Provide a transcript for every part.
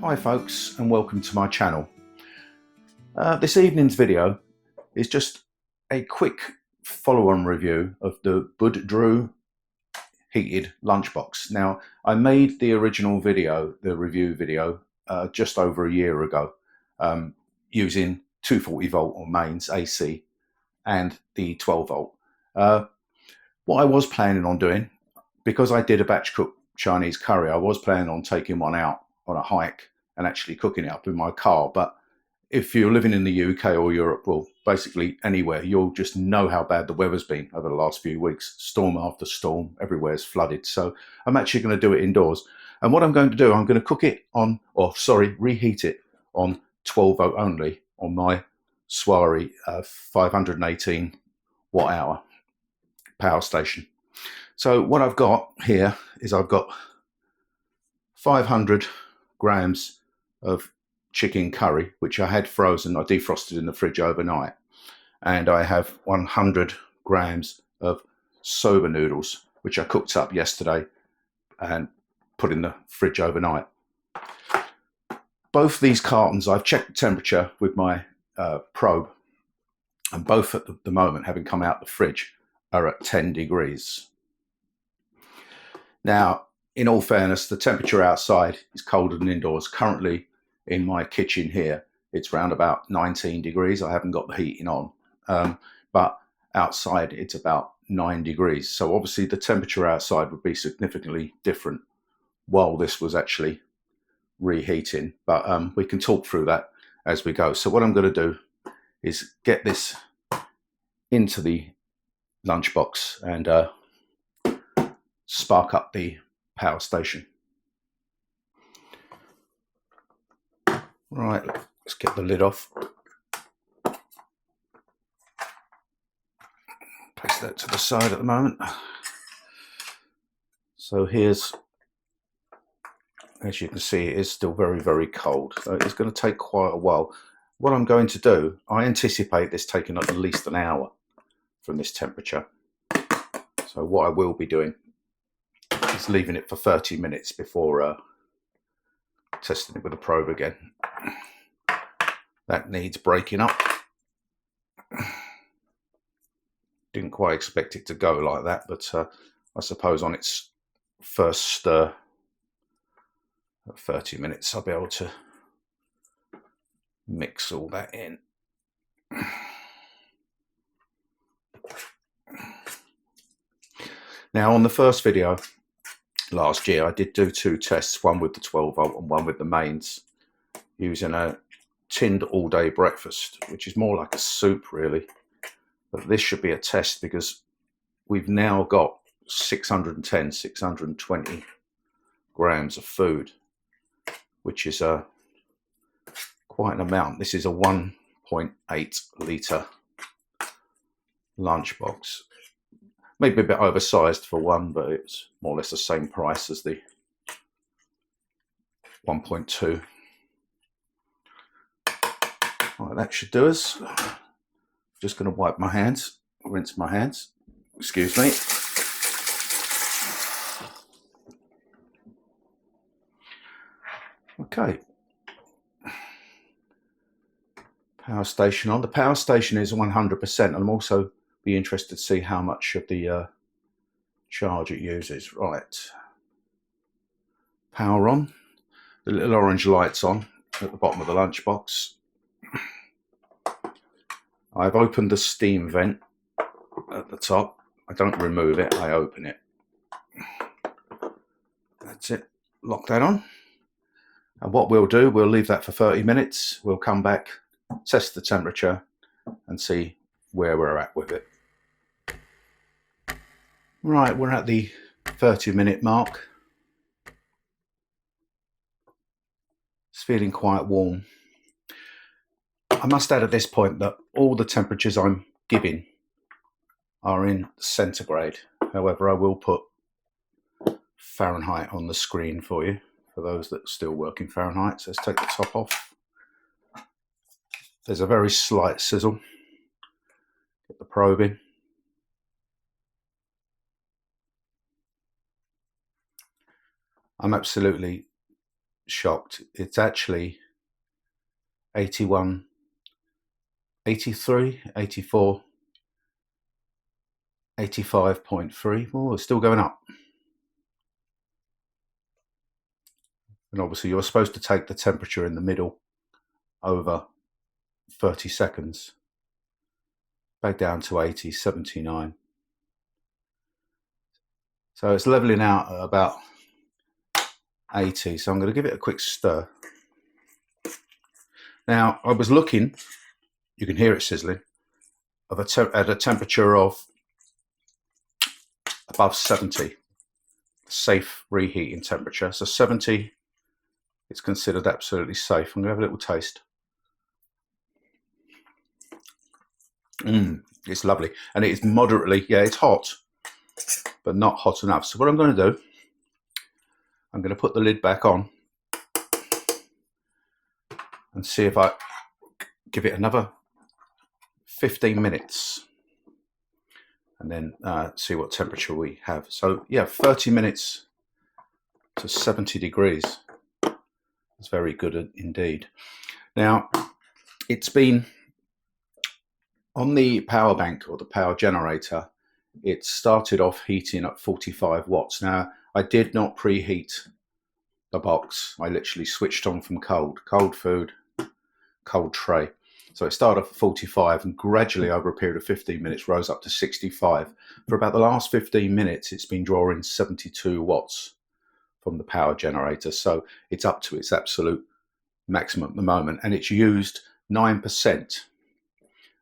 Hi folks, and welcome to my channel. This evening's video is just a quick follow-on review of the Buddew heated lunchbox. Now, I made the original video, the review video, just over a year ago, using 240 volt on mains AC and the 12 volt. What I was planning on doing, because I did a batch cook Chinese curry, I was planning on taking one out on a hike and actually cooking it up in my car. But if you're living in the UK or Europe, well, basically anywhere, you'll just know how bad the weather's been over the last few weeks. Storm after storm, everywhere's flooded. So I'm actually going to do it indoors. And what I'm going to do, I'm going to cook it on, reheat it on 12 volt only on my SWAREY 518 watt hour power station. So what I've got here is I've got 500 grams of chicken curry, which I had frozen. I defrosted in the fridge overnight. And I have 100 grams of soba noodles, which I cooked up yesterday and put in the fridge overnight. Both these cartons, I've checked the temperature with my probe, and both at the moment, having come out the fridge, are at 10 degrees. Now, in all fairness, the temperature outside is colder than indoors. Currently, in my kitchen here, it's around about 19 degrees. I haven't got the heating on, but outside it's about 9 degrees. So obviously the temperature outside would be significantly different while this was actually reheating. But we can talk through that as we go. So what I'm going to do is get this into the lunchbox and spark up the power station. Right, let's get the lid off. Place that to the side at the moment. So here's, as you can see, it is still very, very cold. So it's going to take quite a while. What I'm going to do, I anticipate this taking at least an hour from this temperature. So what I will be doing is leaving it for 30 minutes before testing it with a probe again. That needs breaking up. Didn't quite expect it to go like that, but I suppose on its first stir at 30 minutes I'll be able to mix all that in. Now, on the first video last year, I did do two tests, one with the 12 volt and one with the mains, using a tinned all-day breakfast, which is more like a soup really. But this should be a test because we've now got 610, 620 grams of food, which is quite an amount. This is a 1.8 litre lunchbox. Maybe a bit oversized for one, but it's more or less the same price as the 1.2. Right, that should do us. Just going to wipe my hands, rinse my hands. Excuse me. Okay. Power station on. The power station is 100%, and I'm also be interested to see how much of the charge it uses. Right. Power on. The little orange light's on at the bottom of the lunchbox. I've opened the steam vent at the top. I don't remove it, I open it. That's it. Lock that on. And what we'll do, we'll leave that for 30 minutes. We'll come back, test the temperature, and see where we're at with it. Right, we're at the 30-minute mark. It's feeling quite warm. I must add at this point that all the temperatures I'm giving are in centigrade. However, I will put Fahrenheit on the screen for you, for those that still work in Fahrenheit. So let's take the top off. There's a very slight sizzle. Get the probe in. I'm absolutely shocked. It's actually 81, 83, 84, 85.3. Oh, it's still going up. And obviously you're supposed to take the temperature in the middle over 30 seconds. Back down to 80, 79. So it's leveling out at about 80. So I'm going to give it a quick stir. Now I was looking, you can hear it sizzling, at a temperature of above 70, safe reheating temperature. So 70, it's considered absolutely safe. I'm going to have a little taste. It's lovely, and it is moderately, yeah, it's hot, but not hot enough. So what I'm going to do, I'm going to put the lid back on and see if I give it another 15 minutes and then see what temperature we have. So yeah, 30 minutes to 70 degrees. It's very good indeed. Now, it's been on the power bank or the power generator. It started off heating at 45 watts. Now, I did not preheat the box. I literally switched on from cold food, cold tray. So it started off at 45 and gradually over a period of 15 minutes rose up to 65. For about the last 15 minutes, it's been drawing 72 watts from the power generator. So it's up to its absolute maximum at the moment. And it's used 9%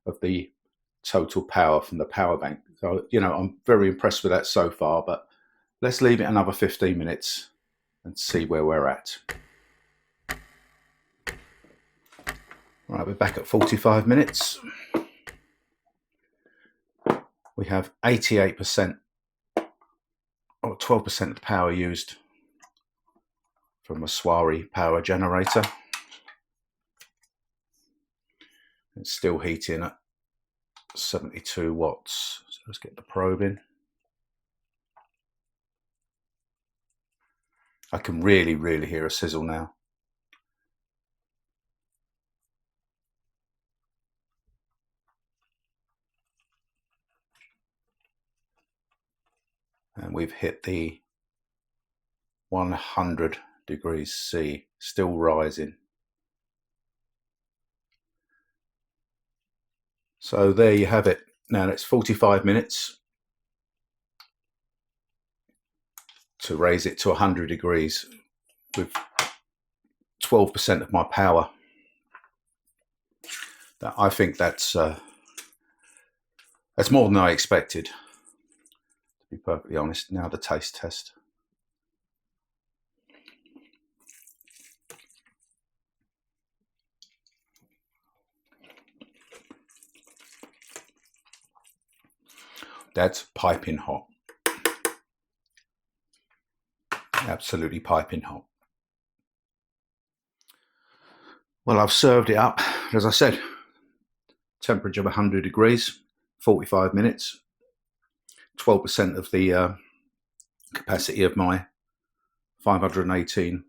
of the total power from the power bank. So, you know, I'm very impressed with that so far, but let's leave it another 15 minutes and see where we're at. Right, we're back at 45 minutes. We have 88% or 12% of the power used from a SWAREY power generator. It's still heating at 72 watts. So let's get the probe in. I can really hear a sizzle now. And we've hit the 100 degrees C, still rising. So there you have it. Now it's 45 minutes to raise it to 100 degrees with 12% of my power. I think that's more than I expected, to be perfectly honest. Now the taste test. That's piping hot. Absolutely piping hot. Well, I've served it up, as I said, temperature of 100 degrees, 45 minutes, 12% of the capacity of my 518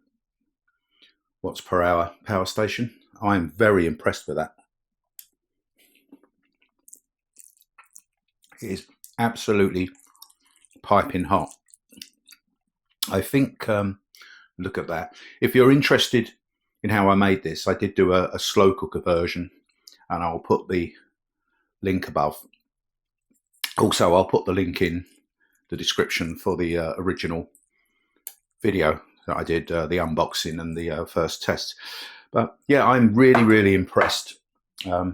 watts per hour power station. I'm very impressed with that. It is absolutely piping hot. I think, look at that. If you're interested in how I made this, I did do a slow cooker version, and I'll put the link above. Also, I'll put the link in the description for the original video that I did, the unboxing and the first test. But yeah, I'm really impressed. I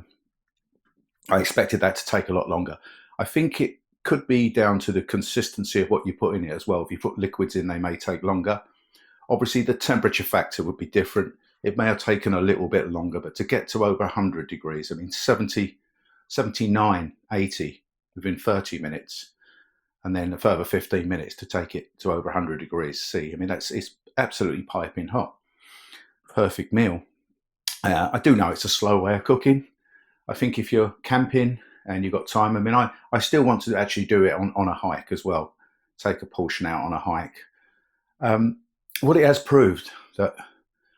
expected that to take a lot longer. I think it could be down to the consistency of what you put in it as well. If you put liquids in, they may take longer. Obviously, the temperature factor would be different. It may have taken a little bit longer, but to get to over 100 degrees, I mean, 70, 79, 80 within 30 minutes, and then a further 15 minutes to take it to over 100 degrees C. I mean, it's absolutely piping hot. Perfect meal. I do know it's a slow way of cooking. I think if you're camping and you've got time, I mean, I still want to actually do it on a hike as well. Take a portion out on a hike. What it has proved that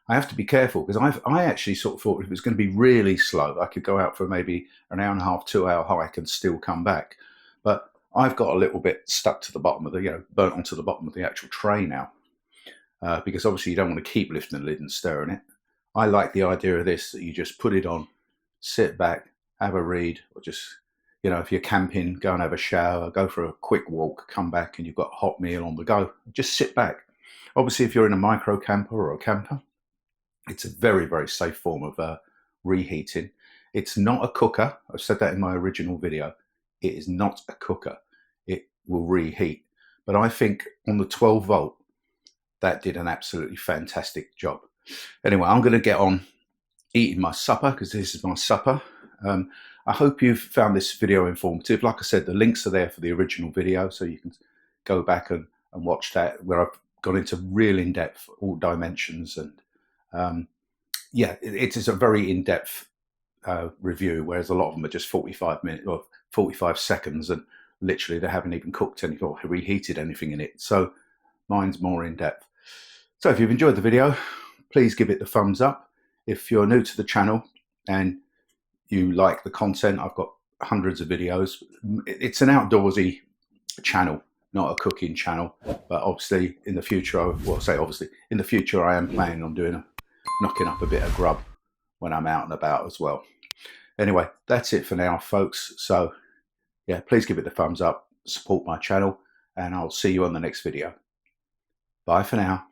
I have to be careful because I actually sort of thought if it was going to be really slow, I could go out for maybe an hour and a half, 2 hour hike and still come back. But I've got a little bit stuck to the bottom of the, burnt onto the bottom of the actual tray now, because obviously you don't want to keep lifting the lid and stirring it. I like the idea of this, that you just put it on, sit back, have a read, or just, if you're camping, go and have a shower, go for a quick walk, come back and you've got a hot meal on the go. Just sit back. Obviously, if you're in a micro camper or a camper, it's a very, very safe form of reheating. It's not a cooker. I've said that in my original video. It is not a cooker. It will reheat. But I think on the 12 volt, that did an absolutely fantastic job. Anyway, I'm going to get on eating my supper because this is my supper. I hope you've found this video informative. Like I said, the links are there for the original video, so you can go back and watch that, where I've gone into real in-depth, all dimensions, and yeah, it is a very in-depth review, whereas a lot of them are just 45 minutes or 45 seconds, and literally they haven't even cooked anything or reheated anything in it. So mine's more in-depth. So if you've enjoyed the video, please give it the thumbs up. If you're new to the channel and you like the content, I've got hundreds of videos. It's an outdoorsy channel, not a cooking channel, but obviously in the future, in the future I am planning on knocking up a bit of grub when I'm out and about as well. Anyway, that's it for now, folks. So yeah, please give it the thumbs up, support my channel, and I'll see you on the next video. Bye for now.